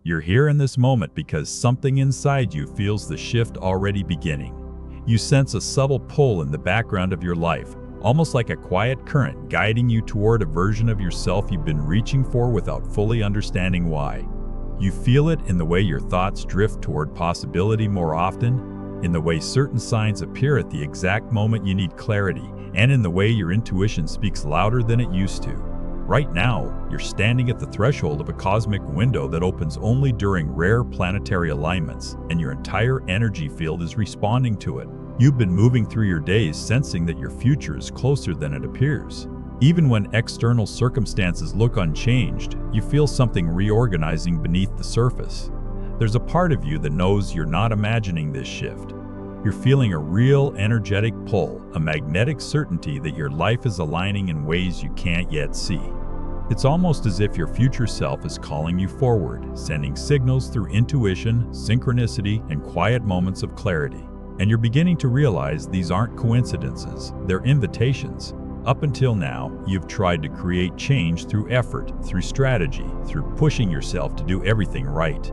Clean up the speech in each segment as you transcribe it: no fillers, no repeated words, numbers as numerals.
You're here in this moment because something inside you feels the shift already beginning. You sense a subtle pull in the background of your life, almost like a quiet current guiding you toward a version of yourself you've been reaching for without fully understanding why. You feel it in the way your thoughts drift toward possibility more often, in the way certain signs appear at the exact moment you need clarity, and in the way your intuition speaks louder than it used to. Right now, you're standing at the threshold of a cosmic window that opens only during rare planetary alignments, and your entire energy field is responding to it. You've been moving through your days sensing that your future is closer than it appears. Even when external circumstances look unchanged, you feel something reorganizing beneath the surface. There's a part of you that knows you're not imagining this shift. You're feeling a real energetic pull, a magnetic certainty that your life is aligning in ways you can't yet see. It's almost as if your future self is calling you forward, sending signals through intuition, synchronicity, and quiet moments of clarity. And you're beginning to realize these aren't coincidences, they're invitations. Up until now, you've tried to create change through effort, through strategy, through pushing yourself to do everything right.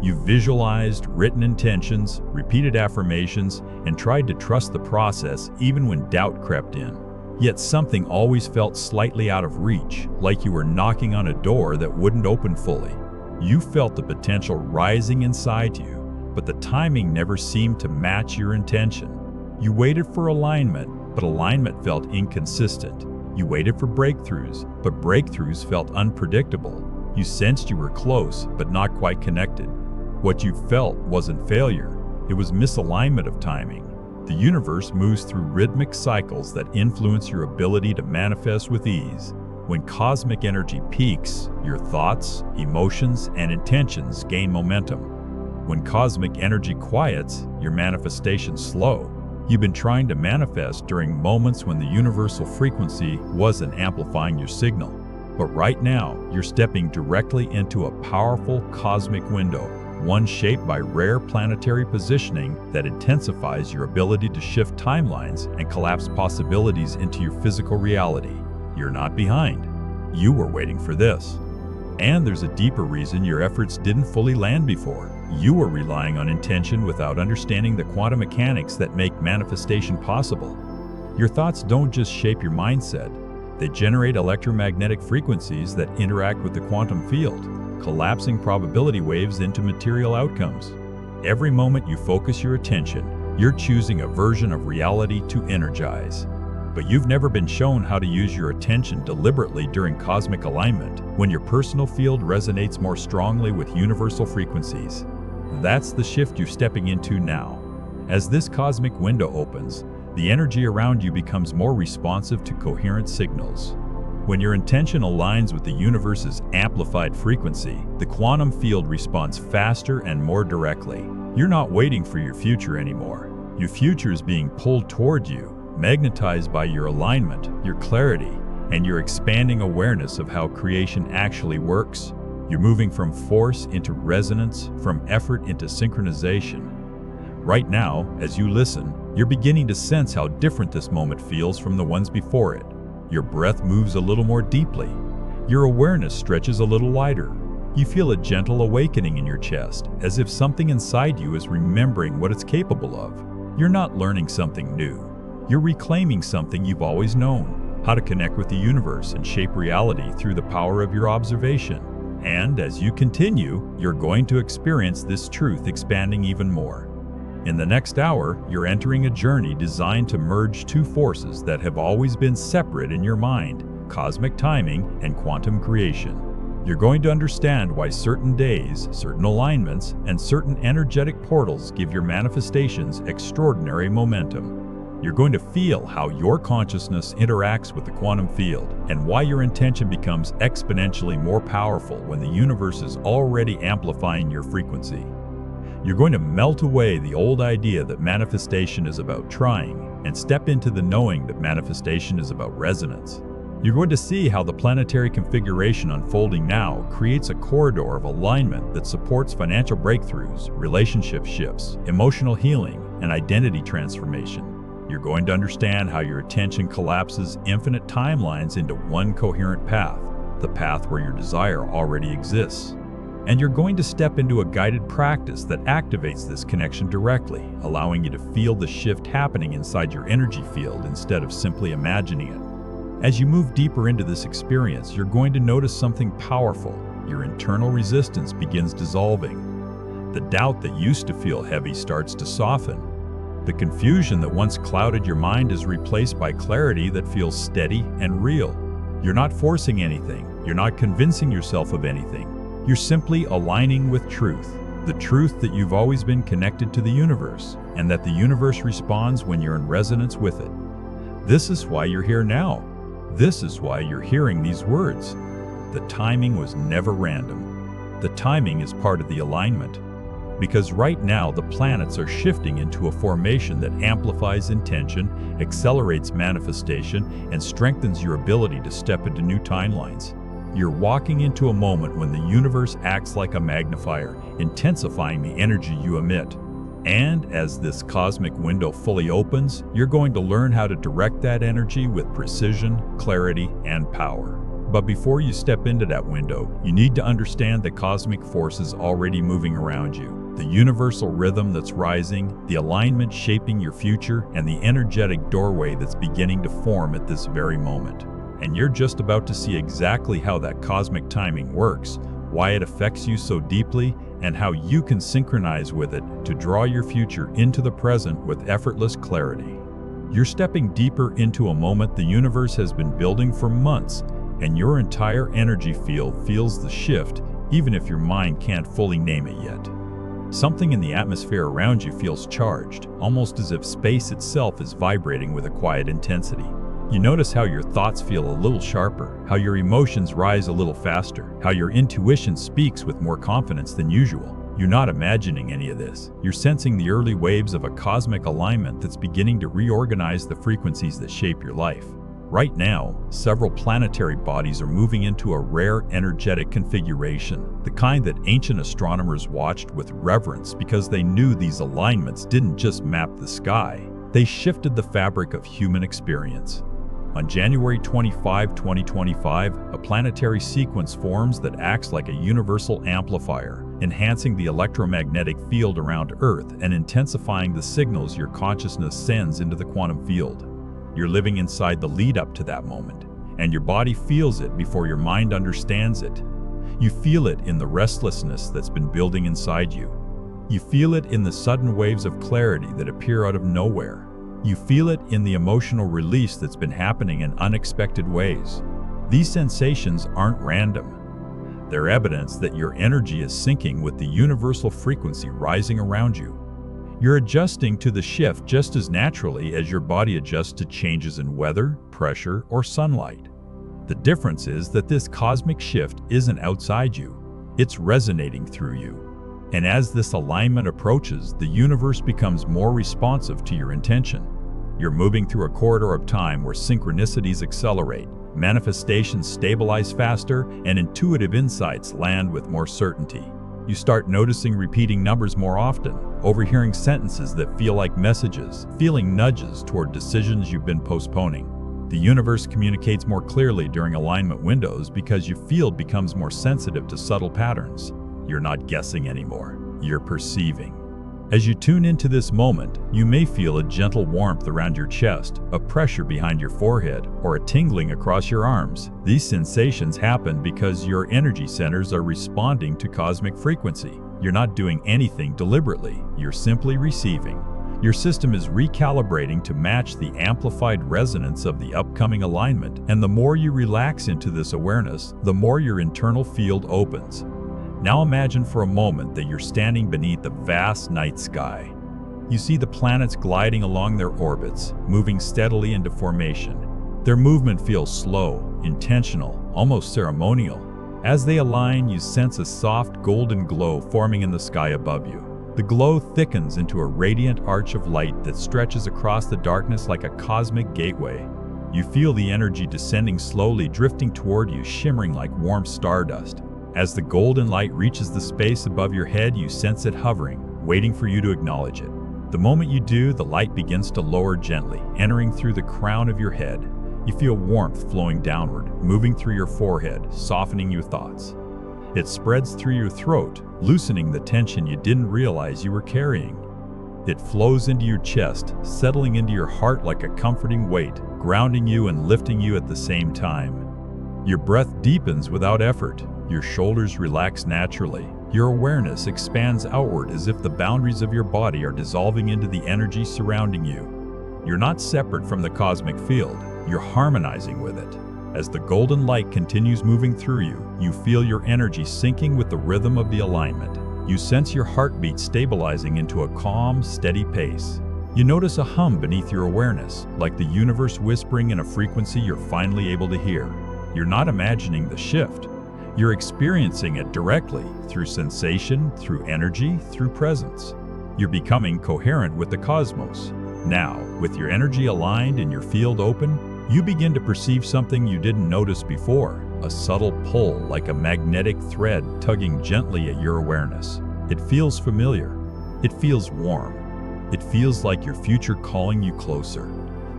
You've visualized, written intentions, repeated affirmations, and tried to trust the process even when doubt crept in. Yet something always felt slightly out of reach, like you were knocking on a door that wouldn't open fully. You felt the potential rising inside you, but the timing never seemed to match your intention. You waited for alignment, but alignment felt inconsistent. You waited for breakthroughs, but breakthroughs felt unpredictable. You sensed you were close, but not quite connected. What you felt wasn't failure, it was misalignment of timing. The universe moves through rhythmic cycles that influence your ability to manifest with ease. When cosmic energy peaks, your thoughts, emotions, and intentions gain momentum. When cosmic energy quiets, your manifestations slow. You've been trying to manifest during moments when the universal frequency wasn't amplifying your signal. But right now, you're stepping directly into a powerful cosmic window, one shaped by rare planetary positioning that intensifies your ability to shift timelines and collapse possibilities into your physical reality. You're not behind. You were waiting for this. And there's a deeper reason your efforts didn't fully land before. You were relying on intention without understanding the quantum mechanics that make manifestation possible. Your thoughts don't just shape your mindset, they generate electromagnetic frequencies that interact with the quantum field, collapsing probability waves into material outcomes. Every moment you focus your attention, you're choosing a version of reality to energize. But you've never been shown how to use your attention deliberately during cosmic alignment, when your personal field resonates more strongly with universal frequencies. That's the shift you're stepping into now. As this cosmic window opens, the energy around you becomes more responsive to coherent signals. When your intention aligns with the universe's amplified frequency, the quantum field responds faster and more directly. You're not waiting for your future anymore. Your future is being pulled toward you, magnetized by your alignment, your clarity, and your expanding awareness of how creation actually works. You're moving from force into resonance, from effort into synchronization. Right now, as you listen, you're beginning to sense how different this moment feels from the ones before it. Your breath moves a little more deeply. Your awareness stretches a little wider. You feel a gentle awakening in your chest, as if something inside you is remembering what it's capable of. You're not learning something new. You're reclaiming something you've always known, how to connect with the universe and shape reality through the power of your observation. And as you continue, you're going to experience this truth expanding even more. In the next hour, you're entering a journey designed to merge two forces that have always been separate in your mind: cosmic timing and quantum creation. You're going to understand why certain days, certain alignments, and certain energetic portals give your manifestations extraordinary momentum. You're going to feel how your consciousness interacts with the quantum field, and why your intention becomes exponentially more powerful when the universe is already amplifying your frequency. You're going to melt away the old idea that manifestation is about trying, and step into the knowing that manifestation is about resonance. You're going to see how the planetary configuration unfolding now creates a corridor of alignment that supports financial breakthroughs, relationship shifts, emotional healing, and identity transformation. You're going to understand how your attention collapses infinite timelines into one coherent path, the path where your desire already exists. And you're going to step into a guided practice that activates this connection directly, allowing you to feel the shift happening inside your energy field instead of simply imagining it. As you move deeper into this experience, you're going to notice something powerful. Your internal resistance begins dissolving. The doubt that used to feel heavy starts to soften. The confusion that once clouded your mind is replaced by clarity that feels steady and real. You're not forcing anything. You're not convincing yourself of anything. You're simply aligning with truth, the truth that you've always been connected to the universe, and that the universe responds when you're in resonance with it. This is why you're here now. This is why you're hearing these words. The timing was never random. The timing is part of the alignment. Because right now the planets are shifting into a formation that amplifies intention, accelerates manifestation, and strengthens your ability to step into new timelines. You're walking into a moment when the universe acts like a magnifier, intensifying the energy you emit. And as this cosmic window fully opens, you're going to learn how to direct that energy with precision, clarity, and power. But before you step into that window, you need to understand the cosmic forces already moving around you, the universal rhythm that's rising, the alignment shaping your future, and the energetic doorway that's beginning to form at this very moment. And you're just about to see exactly how that cosmic timing works, why it affects you so deeply, and how you can synchronize with it to draw your future into the present with effortless clarity. You're stepping deeper into a moment the universe has been building for months, and your entire energy field feels the shift, even if your mind can't fully name it yet. Something in the atmosphere around you feels charged, almost as if space itself is vibrating with a quiet intensity. You notice how your thoughts feel a little sharper, how your emotions rise a little faster, how your intuition speaks with more confidence than usual. You're not imagining any of this. You're sensing the early waves of a cosmic alignment that's beginning to reorganize the frequencies that shape your life. Right now, several planetary bodies are moving into a rare energetic configuration, the kind that ancient astronomers watched with reverence because they knew these alignments didn't just map the sky, they shifted the fabric of human experience. On January 25, 2025, a planetary sequence forms that acts like a universal amplifier, enhancing the electromagnetic field around Earth and intensifying the signals your consciousness sends into the quantum field. You're living inside the lead-up to that moment, and your body feels it before your mind understands it. You feel it in the restlessness that's been building inside you. You feel it in the sudden waves of clarity that appear out of nowhere. You feel it in the emotional release that's been happening in unexpected ways. These sensations aren't random. They're evidence that your energy is syncing with the universal frequency rising around you. You're adjusting to the shift just as naturally as your body adjusts to changes in weather, pressure, or sunlight. The difference is that this cosmic shift isn't outside you. It's resonating through you. And as this alignment approaches, the universe becomes more responsive to your intention. You're moving through a corridor of time where synchronicities accelerate, manifestations stabilize faster, and intuitive insights land with more certainty. You start noticing repeating numbers more often, overhearing sentences that feel like messages, feeling nudges toward decisions you've been postponing. The universe communicates more clearly during alignment windows because your field becomes more sensitive to subtle patterns. You're not guessing anymore, you're perceiving. As you tune into this moment, you may feel a gentle warmth around your chest, a pressure behind your forehead, or a tingling across your arms. These sensations happen because your energy centers are responding to cosmic frequency. You're not doing anything deliberately, you're simply receiving. Your system is recalibrating to match the amplified resonance of the upcoming alignment, and the more you relax into this awareness, the more your internal field opens. Now imagine for a moment that you're standing beneath the vast night sky. You see the planets gliding along their orbits, moving steadily into formation. Their movement feels slow, intentional, almost ceremonial. As they align, you sense a soft golden glow forming in the sky above you. The glow thickens into a radiant arch of light that stretches across the darkness like a cosmic gateway. You feel the energy descending slowly, drifting toward you, shimmering like warm stardust. As the golden light reaches the space above your head, you sense it hovering, waiting for you to acknowledge it. The moment you do, the light begins to lower gently, entering through the crown of your head. You feel warmth flowing downward, moving through your forehead, softening your thoughts. It spreads through your throat, loosening the tension you didn't realize you were carrying. It flows into your chest, settling into your heart like a comforting weight, grounding you and lifting you at the same time. Your breath deepens without effort. Your shoulders relax naturally. Your awareness expands outward as if the boundaries of your body are dissolving into the energy surrounding you. You're not separate from the cosmic field. You're harmonizing with it. As the golden light continues moving through you, you feel your energy syncing with the rhythm of the alignment. You sense your heartbeat stabilizing into a calm, steady pace. You notice a hum beneath your awareness, like the universe whispering in a frequency you're finally able to hear. You're not imagining the shift. You're experiencing it directly, through sensation, through energy, through presence. You're becoming coherent with the cosmos. Now, with your energy aligned and your field open, you begin to perceive something you didn't notice before, a subtle pull like a magnetic thread tugging gently at your awareness. It feels familiar. It feels warm. It feels like your future calling you closer.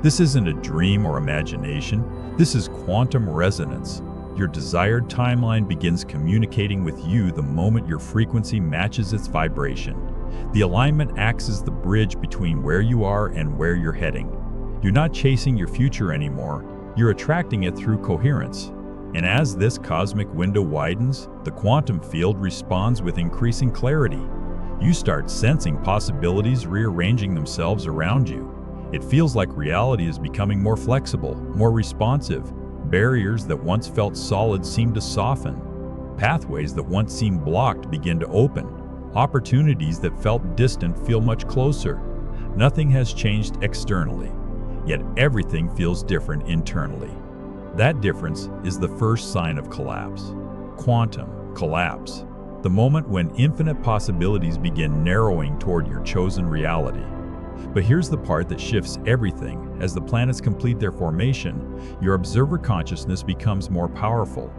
This isn't a dream or imagination. This is quantum resonance. Your desired timeline begins communicating with you the moment your frequency matches its vibration. The alignment acts as the bridge between where you are and where you're heading. You're not chasing your future anymore. You're attracting it through coherence. And as this cosmic window widens, the quantum field responds with increasing clarity. You start sensing possibilities rearranging themselves around you. It feels like reality is becoming more flexible, more responsive. Barriers that once felt solid seem to soften. Pathways that once seemed blocked begin to open. Opportunities that felt distant feel much closer. Nothing has changed externally, yet everything feels different internally. That difference is the first sign of collapse. Quantum collapse. The moment when infinite possibilities begin narrowing toward your chosen reality. But here's the part that shifts everything. As the planets complete their formation, your observer consciousness becomes more powerful.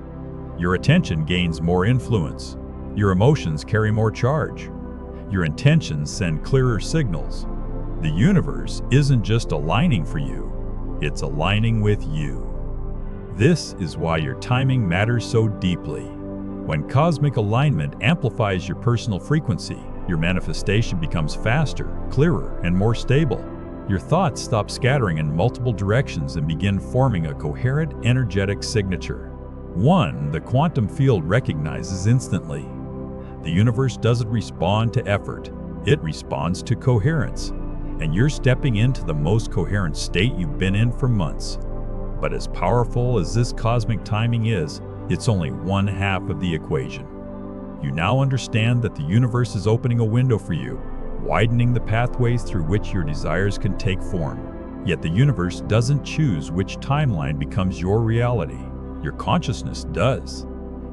Your attention gains more influence. Your emotions carry more charge. Your intentions send clearer signals. The universe isn't just aligning for you, it's aligning with you. This is why your timing matters so deeply. When cosmic alignment amplifies your personal frequency, your manifestation becomes faster, clearer, and more stable. Your thoughts stop scattering in multiple directions and begin forming a coherent, energetic signature. One the quantum field recognizes instantly. The universe doesn't respond to effort, it responds to coherence. And you're stepping into the most coherent state you've been in for months. But as powerful as this cosmic timing is, it's only one half of the equation. You now understand that the universe is opening a window for you, widening the pathways through which your desires can take form. Yet the universe doesn't choose which timeline becomes your reality. Your consciousness does.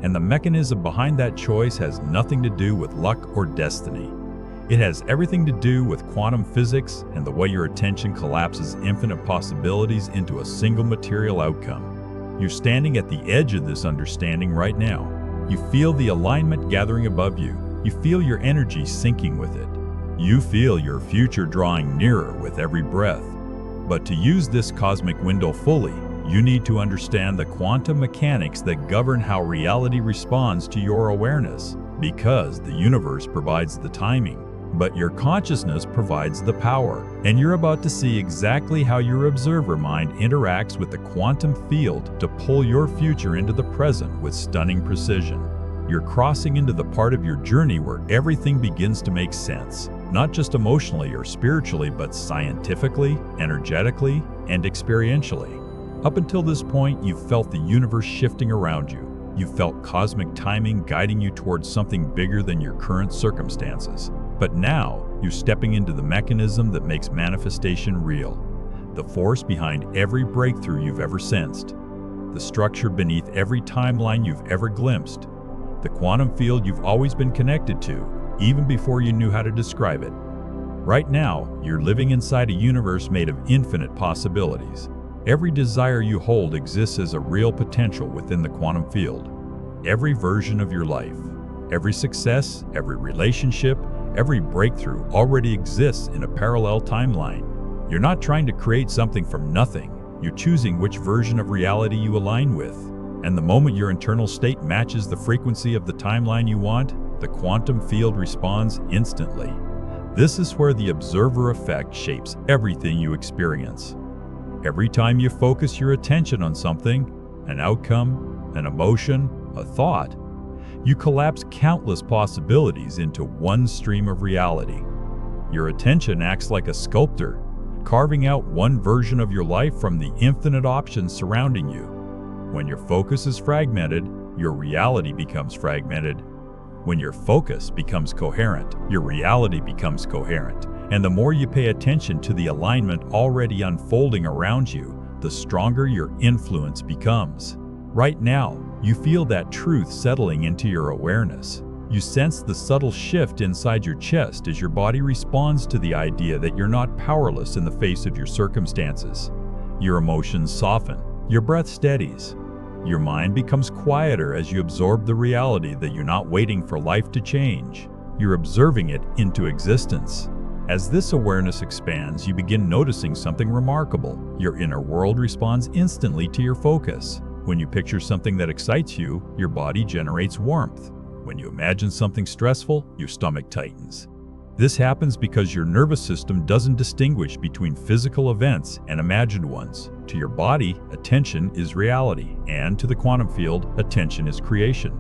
And the mechanism behind that choice has nothing to do with luck or destiny. It has everything to do with quantum physics and the way your attention collapses infinite possibilities into a single material outcome. You're standing at the edge of this understanding right now. You feel the alignment gathering above you. You feel your energy syncing with it. You feel your future drawing nearer with every breath. But to use this cosmic window fully, you need to understand the quantum mechanics that govern how reality responds to your awareness. Because the universe provides the timing, but your consciousness provides the power. And you're about to see exactly how your observer mind interacts with the quantum field to pull your future into the present with stunning precision. You're crossing into the part of your journey where everything begins to make sense, not just emotionally or spiritually, but scientifically, energetically, and experientially. Up until this point, you've felt the universe shifting around you. You've felt cosmic timing guiding you towards something bigger than your current circumstances. But now, you're stepping into the mechanism that makes manifestation real. The force behind every breakthrough you've ever sensed. The structure beneath every timeline you've ever glimpsed. The quantum field you've always been connected to, even before you knew how to describe it. Right now, you're living inside a universe made of infinite possibilities. Every desire you hold exists as a real potential within the quantum field. Every version of your life, every success, every relationship, every breakthrough already exists in a parallel timeline. You're not trying to create something from nothing. You're choosing which version of reality you align with. And the moment your internal state matches the frequency of the timeline you want, the quantum field responds instantly. This is where the observer effect shapes everything you experience. Every time you focus your attention on something, an outcome, an emotion, a thought, you collapse countless possibilities into one stream of reality. Your attention acts like a sculptor, carving out one version of your life from the infinite options surrounding you. When your focus is fragmented, your reality becomes fragmented. When your focus becomes coherent, your reality becomes coherent. And the more you pay attention to the alignment already unfolding around you, the stronger your influence becomes. Right now, you feel that truth settling into your awareness. You sense the subtle shift inside your chest as your body responds to the idea that you're not powerless in the face of your circumstances. Your emotions soften, your breath steadies. Your mind becomes quieter as you absorb the reality that you're not waiting for life to change. You're observing it into existence. As this awareness expands, you begin noticing something remarkable. Your inner world responds instantly to your focus. When you picture something that excites you, your body generates warmth. When you imagine something stressful, your stomach tightens. This happens because your nervous system doesn't distinguish between physical events and imagined ones. To your body, attention is reality, and to the quantum field, attention is creation.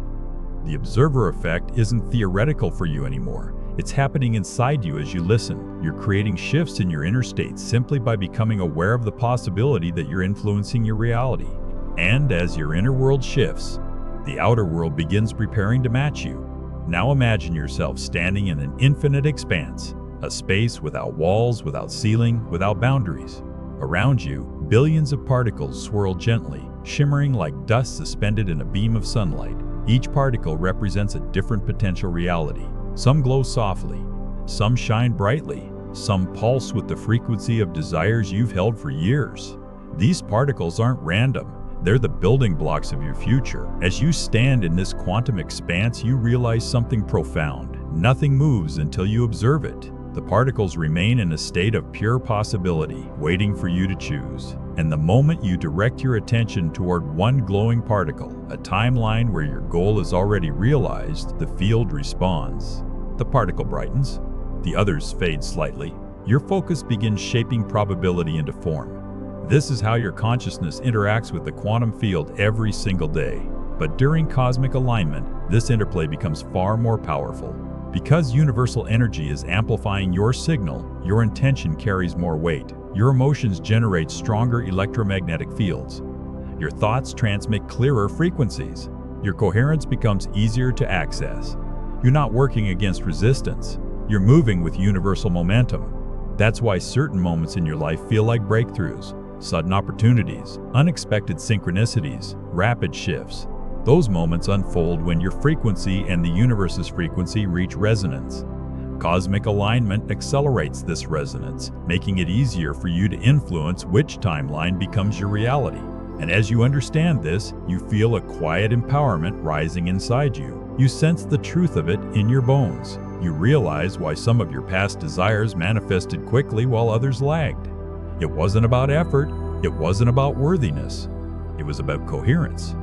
The observer effect isn't theoretical for you anymore. It's happening inside you as you listen. You're creating shifts in your inner state simply by becoming aware of the possibility that you're influencing your reality. And as your inner world shifts, the outer world begins preparing to match you. Now imagine yourself standing in an infinite expanse, a space without walls, without ceiling, without boundaries. Around you, billions of particles swirl gently, shimmering like dust suspended in a beam of sunlight. Each particle represents a different potential reality. Some glow softly, some shine brightly, some pulse with the frequency of desires you've held for years. These particles aren't random. They're the building blocks of your future. As you stand in this quantum expanse, you realize something profound. Nothing moves until you observe it. The particles remain in a state of pure possibility, waiting for you to choose. And the moment you direct your attention toward one glowing particle, a timeline where your goal is already realized, the field responds. The particle brightens. The others fade slightly. Your focus begins shaping probability into form. This is how your consciousness interacts with the quantum field every single day. But during cosmic alignment, this interplay becomes far more powerful. Because universal energy is amplifying your signal, your intention carries more weight. Your emotions generate stronger electromagnetic fields. Your thoughts transmit clearer frequencies. Your coherence becomes easier to access. You're not working against resistance. You're moving with universal momentum. That's why certain moments in your life feel like breakthroughs. Sudden opportunities, unexpected synchronicities, rapid shifts. Those moments unfold when your frequency and the universe's frequency reach resonance. Cosmic alignment accelerates this resonance, making it easier for you to influence which timeline becomes your reality. And as you understand this, you feel a quiet empowerment rising inside you. You sense the truth of it in your bones. You realize why some of your past desires manifested quickly while others lagged. It wasn't about effort, it wasn't about worthiness, it was about coherence.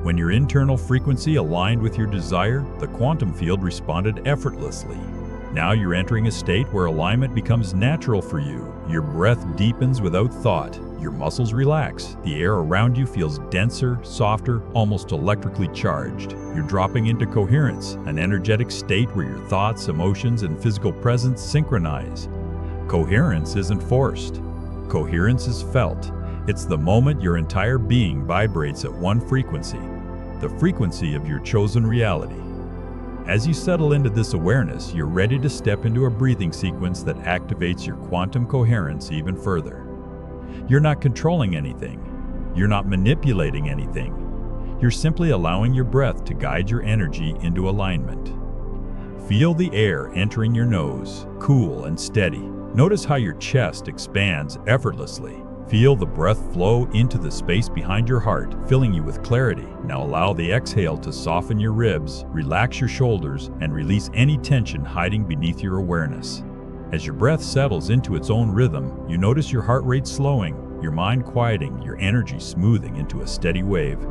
When your internal frequency aligned with your desire, the quantum field responded effortlessly. Now you're entering a state where alignment becomes natural for you. Your breath deepens without thought, your muscles relax, the air around you feels denser, softer, almost electrically charged. You're dropping into coherence, an energetic state where your thoughts, emotions, and physical presence synchronize. Coherence isn't forced. Coherence is felt. It's the moment your entire being vibrates at one frequency, the frequency of your chosen reality. As you settle into this awareness, you're ready to step into a breathing sequence that activates your quantum coherence even further. You're not controlling anything. You're not manipulating anything. You're simply allowing your breath to guide your energy into alignment. Feel the air entering your nose, cool and steady. Notice how your chest expands effortlessly. Feel the breath flow into the space behind your heart, filling you with clarity. Now allow the exhale to soften your ribs, relax your shoulders, and release any tension hiding beneath your awareness. As your breath settles into its own rhythm, you notice your heart rate slowing, your mind quieting, your energy smoothing into a steady wave.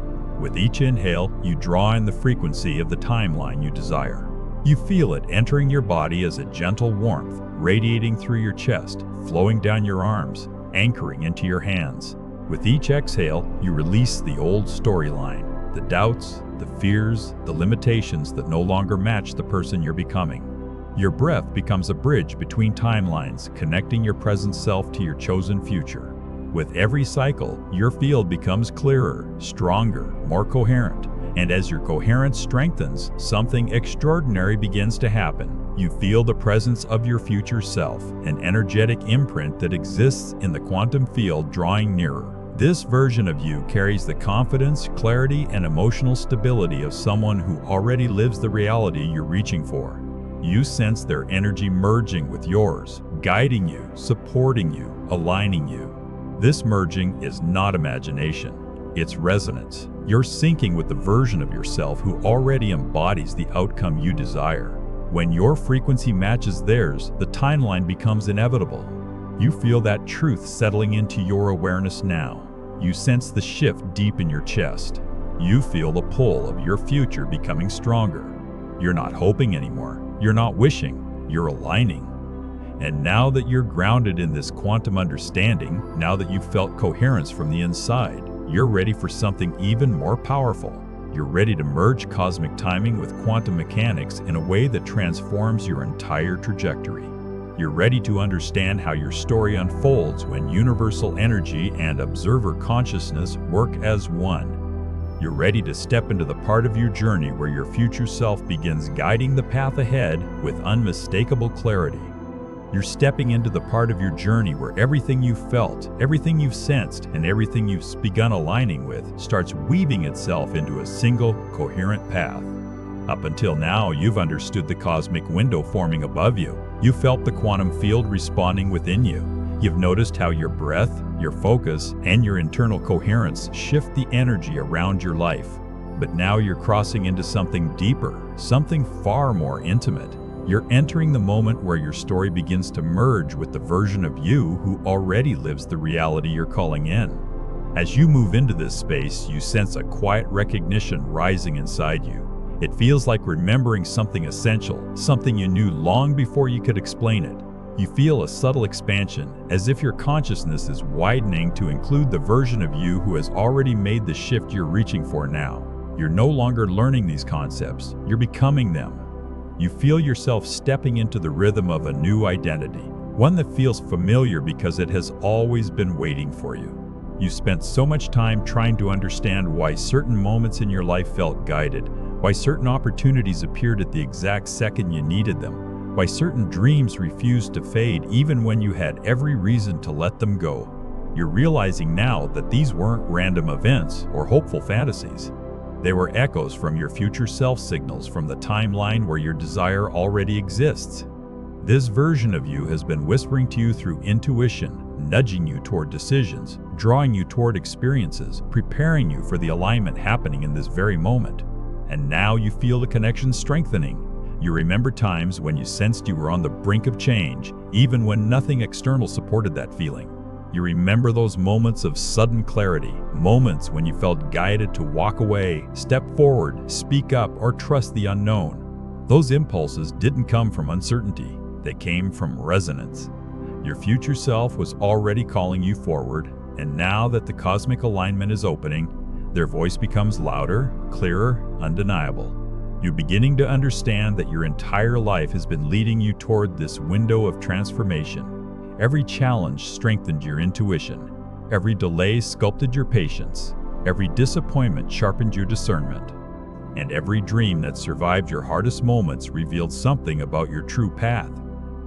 With each inhale, you draw in the frequency of the timeline you desire. You feel it entering your body as a gentle warmth, radiating through your chest, flowing down your arms, anchoring into your hands. With each exhale, you release the old storyline, the doubts, the fears, the limitations that no longer match the person you're becoming. Your breath becomes a bridge between timelines, connecting your present self to your chosen future. With every cycle, your field becomes clearer, stronger, more coherent. And as your coherence strengthens, something extraordinary begins to happen. You feel the presence of your future self, an energetic imprint that exists in the quantum field drawing nearer. This version of you carries the confidence, clarity, and emotional stability of someone who already lives the reality you're reaching for. You sense their energy merging with yours, guiding you, supporting you, aligning you. This merging is not imagination, it's resonance. You're syncing with the version of yourself who already embodies the outcome you desire. When your frequency matches theirs, the timeline becomes inevitable. You feel that truth settling into your awareness now. You sense the shift deep in your chest. You feel the pull of your future becoming stronger. You're not hoping anymore. You're not wishing. You're aligning. And now that you're grounded in this quantum understanding, now that you've felt coherence from the inside, you're ready for something even more powerful. You're ready to merge cosmic timing with quantum mechanics in a way that transforms your entire trajectory. You're ready to understand how your story unfolds when universal energy and observer consciousness work as one. You're ready to step into the part of your journey where your future self begins guiding the path ahead with unmistakable clarity. You're stepping into the part of your journey where everything you've felt, everything you've sensed, and everything you've begun aligning with starts weaving itself into a single, coherent path. Up until now, you've understood the cosmic window forming above you. You've felt the quantum field responding within you. You've noticed how your breath, your focus, and your internal coherence shift the energy around your life. But now you're crossing into something deeper, something far more intimate. You're entering the moment where your story begins to merge with the version of you who already lives the reality you're calling in. As you move into this space, you sense a quiet recognition rising inside you. It feels like remembering something essential, something you knew long before you could explain it. You feel a subtle expansion, as if your consciousness is widening to include the version of you who has already made the shift you're reaching for now. You're no longer learning these concepts, you're becoming them. You feel yourself stepping into the rhythm of a new identity, one that feels familiar because it has always been waiting for you. You spent so much time trying to understand why certain moments in your life felt guided, why certain opportunities appeared at the exact second you needed them, why certain dreams refused to fade even when you had every reason to let them go. You're realizing now that these weren't random events or hopeful fantasies. They were echoes from your future self, signals from the timeline where your desire already exists. This version of you has been whispering to you through intuition, nudging you toward decisions, drawing you toward experiences, preparing you for the alignment happening in this very moment. And now you feel the connection strengthening. You remember times when you sensed you were on the brink of change, even when nothing external supported that feeling. You remember those moments of sudden clarity, moments when you felt guided to walk away, step forward, speak up, or trust the unknown. Those impulses didn't come from uncertainty, they came from resonance. Your future self was already calling you forward, and now that the cosmic alignment is opening, their voice becomes louder, clearer, undeniable. You're beginning to understand that your entire life has been leading you toward this window of transformation. Every challenge strengthened your intuition. Every delay sculpted your patience. Every disappointment sharpened your discernment. And every dream that survived your hardest moments revealed something about your true path.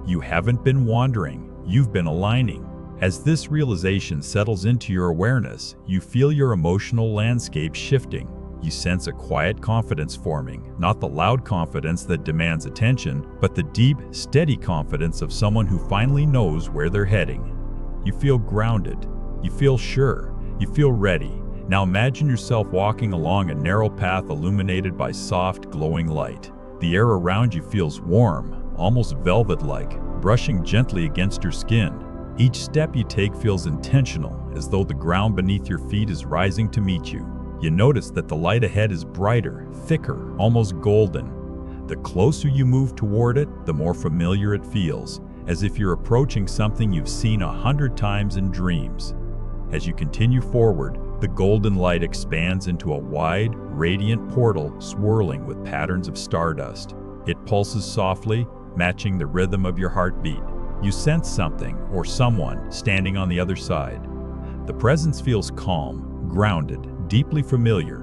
You haven't been wandering, you've been aligning. As this realization settles into your awareness, you feel your emotional landscape shifting. You sense a quiet confidence forming, not the loud confidence that demands attention, but the deep, steady confidence of someone who finally knows where they're heading. You feel grounded. You feel sure. You feel ready. Now imagine yourself walking along a narrow path illuminated by soft, glowing light. The air around you feels warm, almost velvet-like, brushing gently against your skin. Each step you take feels intentional, as though the ground beneath your feet is rising to meet you. You notice that the light ahead is brighter, thicker, almost golden. The closer you move toward it, the more familiar it feels, as if you're approaching something you've seen 100 times in dreams. As you continue forward, the golden light expands into a wide, radiant portal swirling with patterns of stardust. It pulses softly, matching the rhythm of your heartbeat. You sense something or someone standing on the other side. The presence feels calm, grounded, deeply familiar.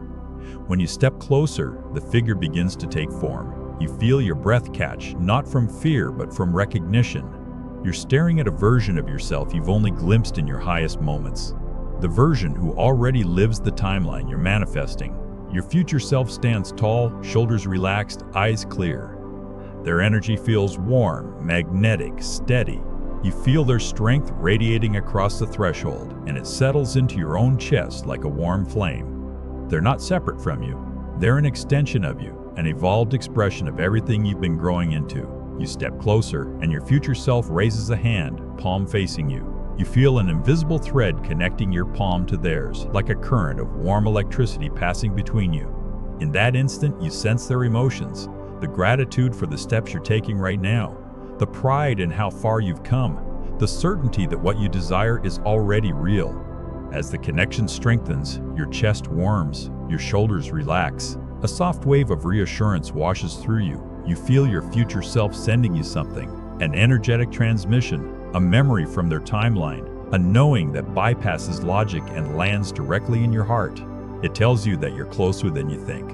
When you step closer, the figure begins to take form. You feel your breath catch, not from fear but from recognition. You're staring at a version of yourself you've only glimpsed in your highest moments. The version who already lives the timeline you're manifesting. Your future self stands tall, shoulders relaxed, eyes clear. Their energy feels warm, magnetic, steady. You feel their strength radiating across the threshold, and it settles into your own chest like a warm flame. They're not separate from you. They're an extension of you, an evolved expression of everything you've been growing into. You step closer, and your future self raises a hand, palm facing you. You feel an invisible thread connecting your palm to theirs, like a current of warm electricity passing between you. In that instant, you sense their emotions, the gratitude for the steps you're taking right now, the pride in how far you've come, the certainty that what you desire is already real. As the connection strengthens, your chest warms, your shoulders relax. A soft wave of reassurance washes through you. You feel your future self sending you something, an energetic transmission, a memory from their timeline, a knowing that bypasses logic and lands directly in your heart. It tells you that you're closer than you think.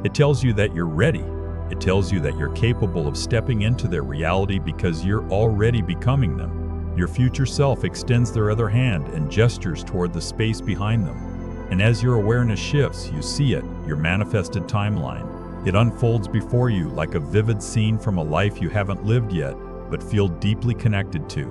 It tells you that you're ready. It tells you that you're capable of stepping into their reality because you're already becoming them. Your future self extends their other hand and gestures toward the space behind them. And as your awareness shifts, you see it, your manifested timeline. It unfolds before you like a vivid scene from a life you haven't lived yet, but feel deeply connected to.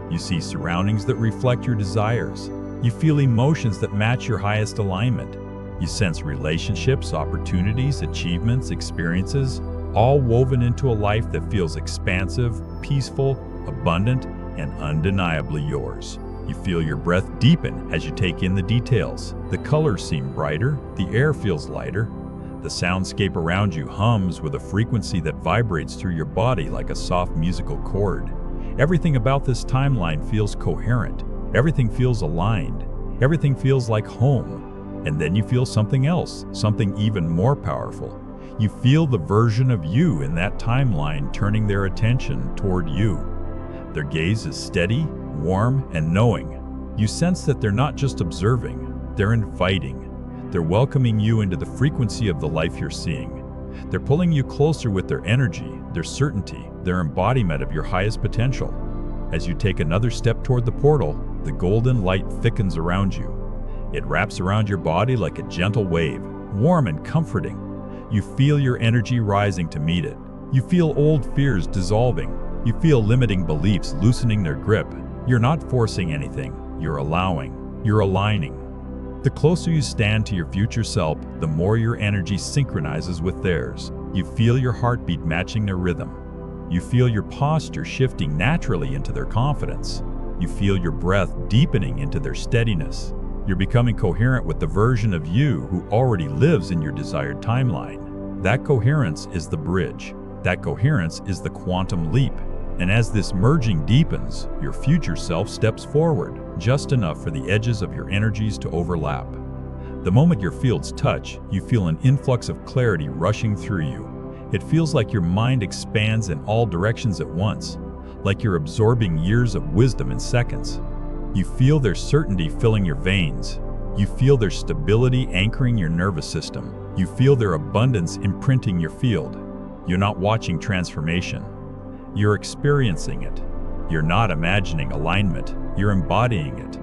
You see surroundings that reflect your desires. You feel emotions that match your highest alignment. You sense relationships, opportunities, achievements, experiences, all woven into a life that feels expansive, peaceful, abundant, and undeniably yours. You feel your breath deepen as you take in the details. The colors seem brighter, the air feels lighter. The soundscape around you hums with a frequency that vibrates through your body like a soft musical chord. Everything about this timeline feels coherent. Everything feels aligned. Everything feels like home. And then you feel something else, something even more powerful. You feel the version of you in that timeline turning their attention toward you. Their gaze is steady, warm, and knowing. You sense that they're not just observing, they're inviting. They're welcoming you into the frequency of the life you're seeing. They're pulling you closer with their energy, their certainty, their embodiment of your highest potential. As you take another step toward the portal, the golden light thickens around you. It wraps around your body like a gentle wave, warm and comforting. You feel your energy rising to meet it. You feel old fears dissolving. You feel limiting beliefs loosening their grip. You're not forcing anything. You're allowing. You're aligning. The closer you stand to your future self, the more your energy synchronizes with theirs. You feel your heartbeat matching their rhythm. You feel your posture shifting naturally into their confidence. You feel your breath deepening into their steadiness. You're becoming coherent with the version of you who already lives in your desired timeline. That coherence is the bridge. That coherence is the quantum leap. And as this merging deepens, your future self steps forward, just enough for the edges of your energies to overlap. The moment your fields touch, you feel an influx of clarity rushing through you. It feels like your mind expands in all directions at once, like you're absorbing years of wisdom in seconds. You feel their certainty filling your veins. You feel their stability anchoring your nervous system. You feel their abundance imprinting your field. You're not watching transformation. You're experiencing it. You're not imagining alignment. You're embodying it.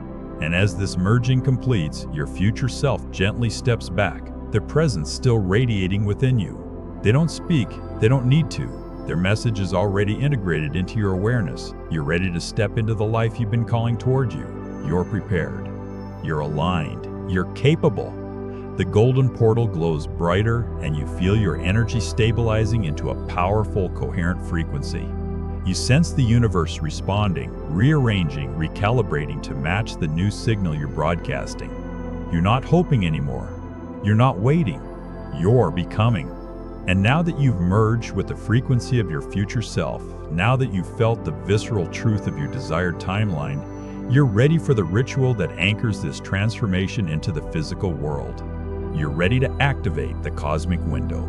And as this merging completes, your future self gently steps back, their presence still radiating within you. They don't speak. They don't need to. Their message is already integrated into your awareness. You're ready to step into the life you've been calling toward you. You're prepared. You're aligned. You're capable. The golden portal glows brighter, and you feel your energy stabilizing into a powerful, coherent frequency. You sense the universe responding, rearranging, recalibrating to match the new signal you're broadcasting. You're not hoping anymore. You're not waiting, you're becoming. And now that you've merged with the frequency of your future self, now that you've felt the visceral truth of your desired timeline, you're ready for the ritual that anchors this transformation into the physical world. You're ready to activate the cosmic window.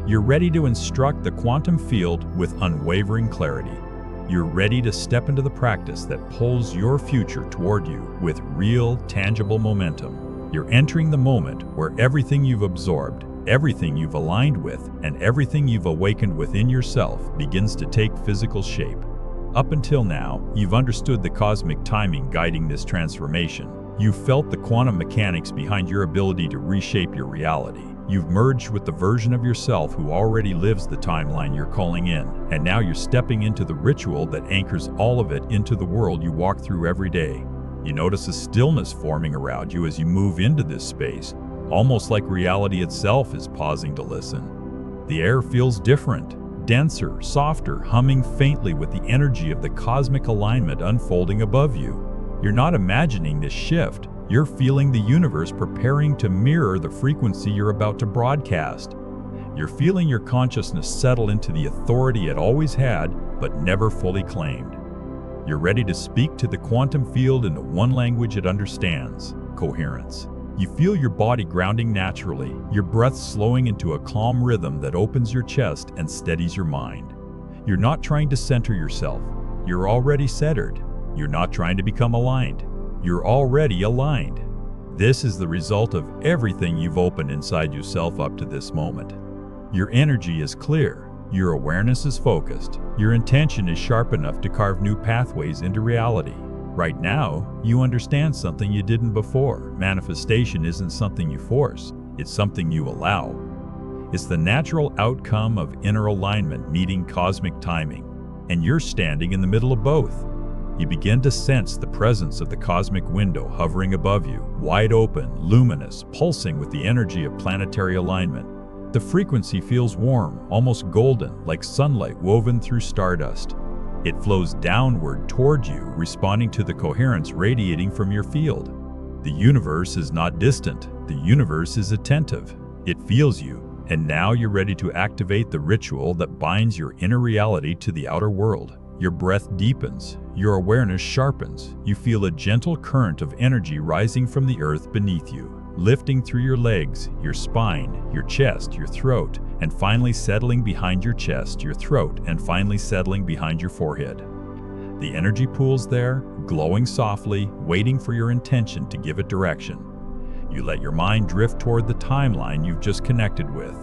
You're ready to instruct the quantum field with unwavering clarity. You're ready to step into the practice that pulls your future toward you with real, tangible momentum. You're entering the moment where everything you've absorbed, everything you've aligned with, and everything you've awakened within yourself begins to take physical shape. Up until now, you've understood the cosmic timing guiding this transformation. You've felt the quantum mechanics behind your ability to reshape your reality. You've merged with the version of yourself who already lives the timeline you're calling in, and now you're stepping into the ritual that anchors all of it into the world you walk through every day. You notice a stillness forming around you as you move into this space, almost like reality itself is pausing to listen. The air feels different, denser, softer, humming faintly with the energy of the cosmic alignment unfolding above you. You're not imagining this shift, you're feeling the universe preparing to mirror the frequency you're about to broadcast. You're feeling your consciousness settle into the authority it always had, but never fully claimed. You're ready to speak to the quantum field in the one language it understands: coherence. You feel your body grounding naturally, your breath slowing into a calm rhythm that opens your chest and steadies your mind. You're not trying to center yourself. You're already centered. You're not trying to become aligned. You're already aligned. This is the result of everything you've opened inside yourself up to this moment. Your energy is clear. Your awareness is focused. Your intention is sharp enough to carve new pathways into reality. Right now, you understand something you didn't before. Manifestation isn't something you force, it's something you allow. It's the natural outcome of inner alignment meeting cosmic timing, and you're standing in the middle of both. You begin to sense the presence of the cosmic window hovering above you, wide open, luminous, pulsing with the energy of planetary alignment. The frequency feels warm, almost golden, like sunlight woven through stardust. It flows downward toward you, responding to the coherence radiating from your field. The universe is not distant. The universe is attentive. It feels you, and now you're ready to activate the ritual that binds your inner reality to the outer world. Your breath deepens. Your awareness sharpens. You feel a gentle current of energy rising from the earth beneath you, lifting through your legs, your spine, your chest, your throat, and finally settling behind your chest, your throat, and finally settling behind your forehead. The energy pool's there, glowing softly, waiting for your intention to give it direction. You let your mind drift toward the timeline you've just connected with.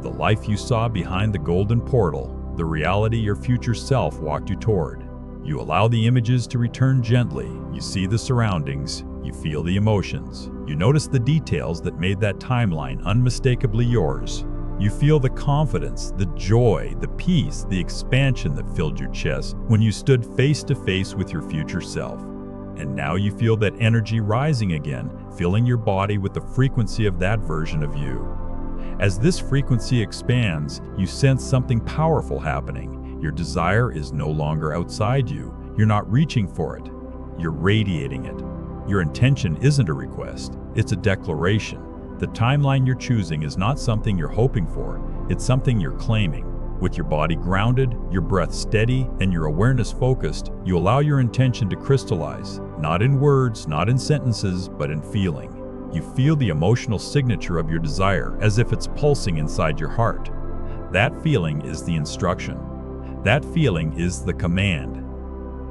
The life you saw behind the golden portal, the reality your future self walked you toward. You allow the images to return gently. You see the surroundings. You feel the emotions. You notice the details that made that timeline unmistakably yours. You feel the confidence, the joy, the peace, the expansion that filled your chest when you stood face to face with your future self. And now you feel that energy rising again, filling your body with the frequency of that version of you. As this frequency expands, you sense something powerful happening. Your desire is no longer outside you. You're not reaching for it. You're radiating it. Your intention isn't a request, it's a declaration. The timeline you're choosing is not something you're hoping for, it's something you're claiming. With your body grounded, your breath steady, and your awareness focused, you allow your intention to crystallize, not in words, not in sentences, but in feeling. You feel the emotional signature of your desire as if it's pulsing inside your heart. That feeling is the instruction. That feeling is the command.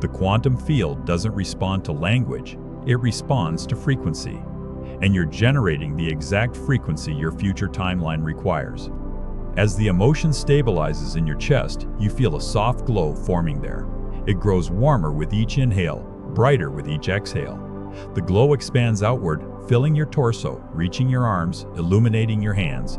The quantum field doesn't respond to language, it responds to frequency. And you're generating the exact frequency your future timeline requires. As the emotion stabilizes in your chest, you feel a soft glow forming there. It grows warmer with each inhale, brighter with each exhale. The glow expands outward, filling your torso, reaching your arms, illuminating your hands.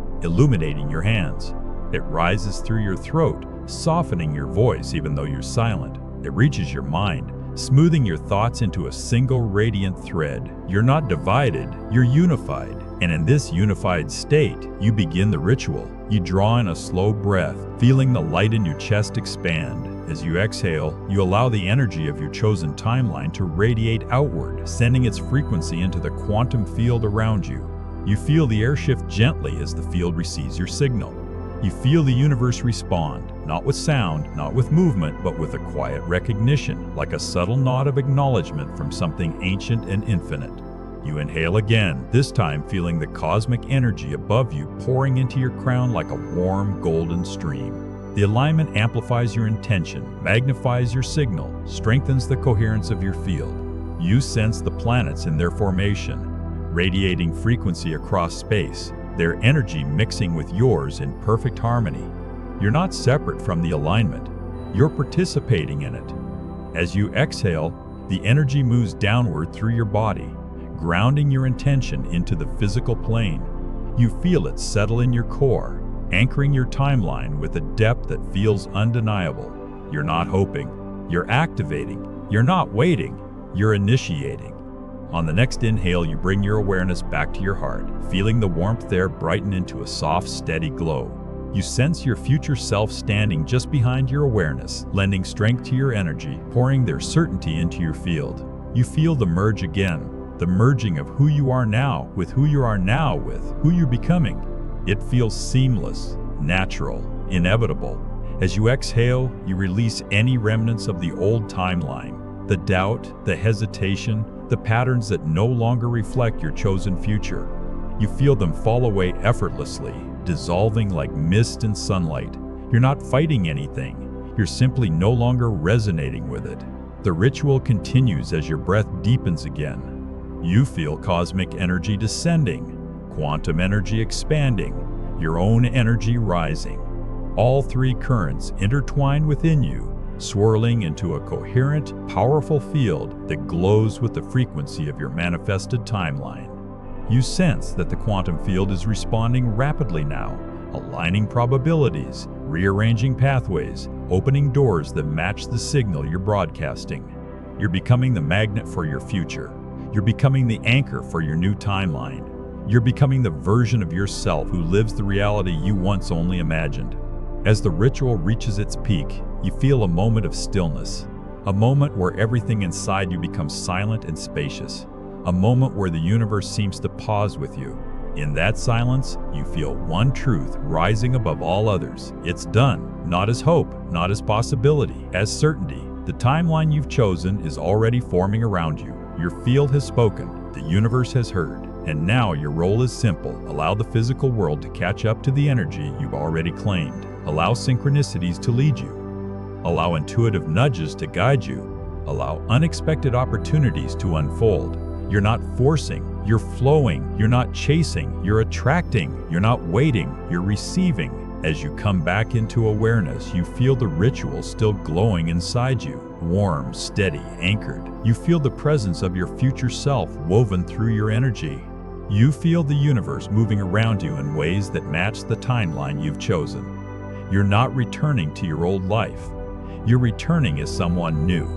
It rises through your throat, softening your voice even though you're silent. It reaches your mind, smoothing your thoughts into a single radiant thread. You're not divided, you're unified. And in this unified state, you begin the ritual. You draw in a slow breath, feeling the light in your chest expand. As you exhale, you allow the energy of your chosen timeline to radiate outward, sending its frequency into the quantum field around you. You feel the air shift gently as the field receives your signal. You feel the universe respond, not with sound, not with movement, but with a quiet recognition, like a subtle nod of acknowledgement from something ancient and infinite. You inhale again, this time feeling the cosmic energy above you pouring into your crown like a warm, golden stream. The alignment amplifies your intention, magnifies your signal, strengthens the coherence of your field. You sense the planets in their formation, radiating frequency across space, their energy mixing with yours in perfect harmony. You're not separate from the alignment, you're participating in it. As you exhale, the energy moves downward through your body, grounding your intention into the physical plane. You feel it settle in your core, anchoring your timeline with a depth that feels undeniable. You're not hoping, you're activating. You're not waiting, you're initiating. On the next inhale, you bring your awareness back to your heart, feeling the warmth there brighten into a soft, steady glow. You sense your future self standing just behind your awareness, lending strength to your energy, pouring their certainty into your field. You feel the merge again, the merging of who you are now with who you are now with who you're becoming. It feels seamless, natural, inevitable. As you exhale, you release any remnants of the old timeline, the doubt, the hesitation, the patterns that no longer reflect your chosen future. You feel them fall away effortlessly, dissolving like mist in sunlight. You're not fighting anything, you're simply no longer resonating with it. The ritual continues as your breath deepens again. You feel cosmic energy descending, quantum energy expanding, your own energy rising. All three currents intertwine within you, swirling into a coherent, powerful field that glows with the frequency of your manifested timeline. You sense that the quantum field is responding rapidly now, aligning probabilities, rearranging pathways, opening doors that match the signal you're broadcasting. You're becoming the magnet for your future. You're becoming the anchor for your new timeline. You're becoming the version of yourself who lives the reality you once only imagined. As the ritual reaches its peak, you feel a moment of stillness, a moment where everything inside you becomes silent and spacious, a moment where the universe seems to pause with you. In that silence, you feel one truth rising above all others. It's done, not as hope, not as possibility, as certainty. The timeline you've chosen is already forming around you. Your field has spoken, the universe has heard, and now your role is simple. Allow the physical world to catch up to the energy you've already claimed. Allow synchronicities to lead you. Allow intuitive nudges to guide you. Allow unexpected opportunities to unfold. You're not forcing, you're flowing. You're not chasing, you're attracting. You're not waiting, you're receiving. As you come back into awareness, you feel the ritual still glowing inside you. Warm, steady, anchored. You feel the presence of your future self woven through your energy. You feel the universe moving around you in ways that match the timeline you've chosen. You're not returning to your old life. You're returning as someone new.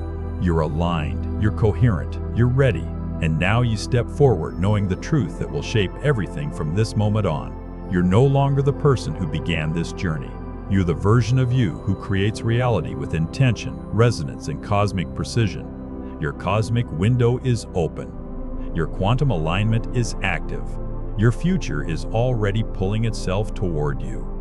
You're aligned, you're coherent, you're ready, and now you step forward knowing the truth that will shape everything from this moment on. You're no longer the person who began this journey. You're the version of you who creates reality with intention, resonance, and cosmic precision. Your cosmic window is open. Your quantum alignment is active. Your future is already pulling itself toward you.